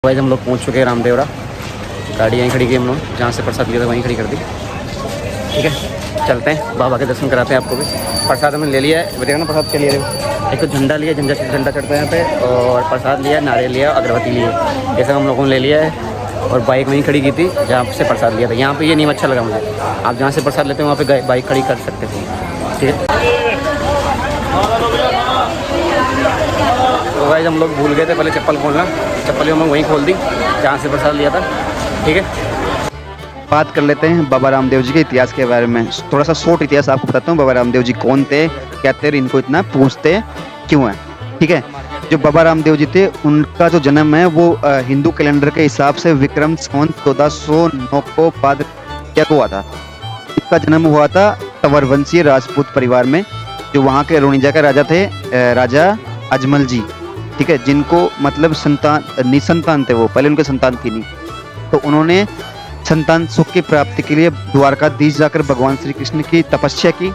Guys हम लोग पहुंच चुके हैं रामदेवरा। गाड़ी यहीं खड़ी की हम लोग, जहाँ से प्रसाद लिया था वहीं खड़ी कर दी। ठीक है, चलते हैं बाबा के दर्शन कराते हैं आपको भी। प्रसाद हमने ले लिया है, बताइए ना प्रसाद क्या लिए थे। एक तो झंडा लिया, झंडा चढ़ता है यहाँ पे, और प्रसाद लिया, नारियल लिया, अगरबत्ती लिए, ये सब हम लोगों ने ले लिया है। और बाइक वहीं खड़ी की थी जहाँ से प्रसाद लिया था। यहाँ पे ये नियम अच्छा लगा मुझे, आप जहाँ से प्रसाद लेते हो वहाँ पे बाइक खड़ी कर सकते हो। ठीक है, तो गाइस हम लोग भूल गए थे पहले चप्पल खोलना, चप्पल हम लोग वहीं खोल दी जहाँ से प्रसाद लिया था। ठीक है, बात कर लेते हैं बाबा रामदेव जी के इतिहास के बारे में। थोड़ा सा शॉर्ट इतिहास आपको बताता हूँ। बाबा रामदेव जी कौन थे, क्या थे, इनको इतना पूछते क्यों है। ठीक है, जो बाबा रामदेव जी थे उनका जो जन्म है वो हिंदू कैलेंडर के हिसाब से विक्रम संवत 1409 को बाद को हुआ था। इसका जन्म हुआ था तंवरवंशीय राजपूत परिवार में, जो वहाँ के रोनिजा के राजा थे, राजा अजमल जी। ठीक है, जिनको मतलब निसंतान थे वो, पहले उनके संतान थी नहीं, तो उन्होंने संतान सुख की प्राप्ति के लिए द्वारकाधीश जाकर भगवान श्री कृष्ण की तपस्या की,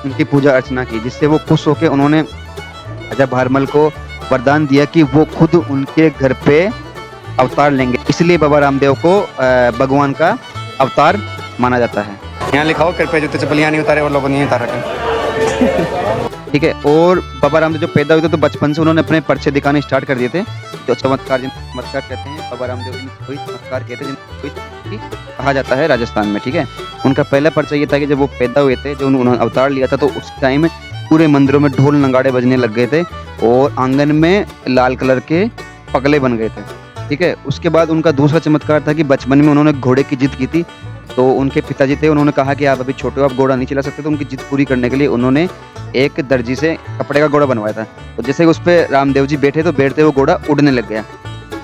उनकी पूजा अर्चना की, जिससे वो खुश होकर उन्होंने राजा भारमल को वरदान दिया कि वो खुद उनके घर पे अवतार लेंगे। इसलिए बाबा रामदेव को भगवान का अवतार माना जाता है। यहाँ लिखा हो कृपया जूते चप्पल यहाँ नहीं उतारे और लोगों ने नहीं उतार रखे। ठीक है, और बाबा रामदेव जो पैदा हुए थे तो बचपन से उन्होंने अपने पर्चे दिखाने स्टार्ट कर दिए थे। जो चमत्कार, जिनको चमत्कार कहते हैं, बाबा रामदेव जी ने कोई चमत्कार कहते हैं जिनको कहा जाता है राजस्थान में। ठीक है, उनका पहला पर्चा ये था कि जब वो पैदा हुए थे, जो उन्होंने अवतार लिया था, तो उस टाइम पूरे मंदिरों में ढोल नगाड़े बजने लग गए थे और आंगन में लाल कलर के पगले बन गए थे। ठीक है, उसके बाद उनका दूसरा चमत्कार था कि बचपन में उन्होंने घोड़े की जिद की थी। तो उनके पिताजी थे, उन्होंने कहा कि आप अभी छोटे हो, आप घोड़ा नहीं चला सकते, तो उनकी जिद पूरी करने के लिए उन्होंने एक दर्जी से कपड़े का घोड़ा बनवाया था। तो जैसे उस पर रामदेव जी बैठे तो बैठते वो घोड़ा उड़ने लग गया।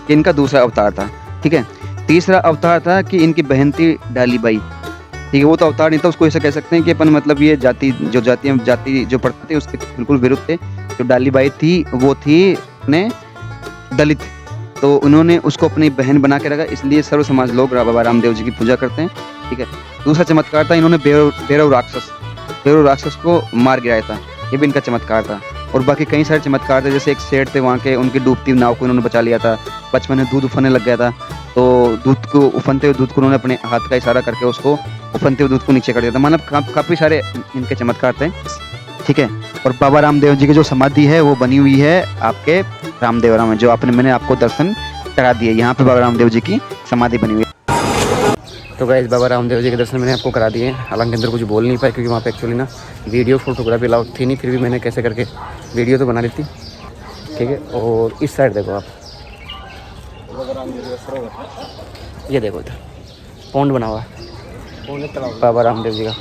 कि इनका दूसरा अवतार था। ठीक है, तीसरा अवतार था कि इनकी बहन थी डालीबाई। ठीक है, वो तो अवतार नहीं था, उसको ऐसा कह सकते हैं कि अपन मतलब ये जाति जो पढ़ते थे उसके बिल्कुल विरुद्ध थे। जो डालीबाई थी वो थी अपने दलित, तो उन्होंने उसको अपनी बहन बना के रखा, इसलिए सर्व समाज लोग बाबा रामदेव जी की पूजा करते हैं। ठीक है, दूसरा चमत्कार था इन्होंने भैरव राक्षस को मार गिराया था, ये भी इनका चमत्कार था। और बाकी कई सारे चमत्कार थे, जैसे एक सेठ थे वहाँ के, उनकी डूबती नाव को इन्होंने बचा लिया था। बचपन में दूध उफनने लग गया था, तो उफनते हुए दूध को उन्होंने अपने हाथ का इशारा करके उसको उफनते हुए दूध को नीचे कर दिया था। मतलब काफ़ी सारे इनके चमत्कार थे। ठीक है, और बाबा रामदेव जी की जो समाधि है वो बनी हुई है आपके रामदेवरा में, जो मैंने आपको दर्शन करा दिए। यहाँ पे बाबा रामदेव जी की समाधि बनी हुई है। तो गाइस बाबा रामदेव जी के दर्शन मैंने आपको करा दिए हैं। हालांकि अंदर कुछ बोल नहीं पाए क्योंकि वहाँ पे एक्चुअली ना वीडियो फोटोग्राफी अलाउड थी नहीं, फिर भी मैंने कैसे करके वीडियो तो बना ली थी। ठीक है, और इस साइड देखो आप, ये देखो इधर पौंड बना हुआ है बाबा रामदेव जी का।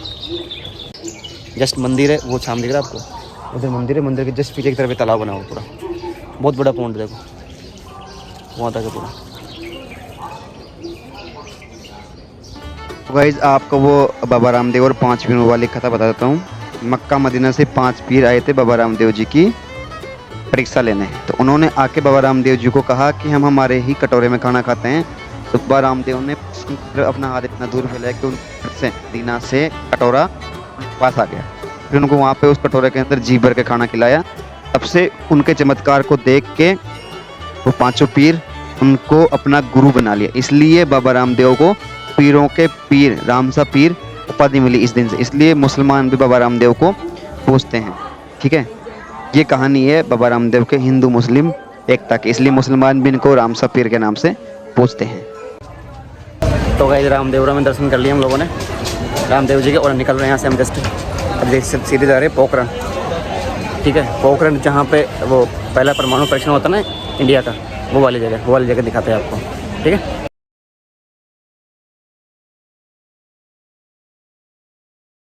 जस्ट मंदिर है वो सामने दिख रहा है आपको, उधर मंदिर है, मंदिर के जस्ट पीछे की तरफ तालाब बना हुआ पूरा, बहुत बड़ा पौंड देखो वहाँ तक है पूरा। गाइस आपको वो बाबा रामदेव और 5 पीरों वाली कथा बता देता हूँ। मक्का मदीना से 5 पीर आए थे बाबा रामदेव जी की परीक्षा लेने। तो उन्होंने आके बाबा रामदेव जी को कहा कि हम हमारे ही कटोरे में खाना खाते हैं। तो बाबा रामदेव ने अपना हाथ इतना दूर फैलाया कि उनसे मदीना से कटोरा पास आ गया। फिर उनको वहाँ पे उस कटोरे के अंदर जी भर के खाना खिलाया। तब से उनके चमत्कार को देख के वो 5 पीर उनको अपना गुरु बना लिया। इसलिए बाबा रामदेव को पीरों के पीर, रामसा पीर उपाधि मिली इस दिन से। इसलिए मुसलमान भी बाबा रामदेव को पूजते हैं। ठीक है, ये कहानी है बाबा रामदेव के हिंदू मुस्लिम एकता की, इसलिए मुसलमान भी इनको रामसा पीर के नाम से पूजते हैं। तो गाइस रामदेवरा में दर्शन कर लिए हम लोगों ने रामदेव जी के, और निकल रहे हैं यहाँ से हम जस्ट। अब देख सीधे जा रहे हैं पोखरण। ठीक है, पोखरण जहाँ पे वो पहला परमाणु परीक्षण होता है ना इंडिया का, वो वाली जगह दिखाते हैं आपको। ठीक है।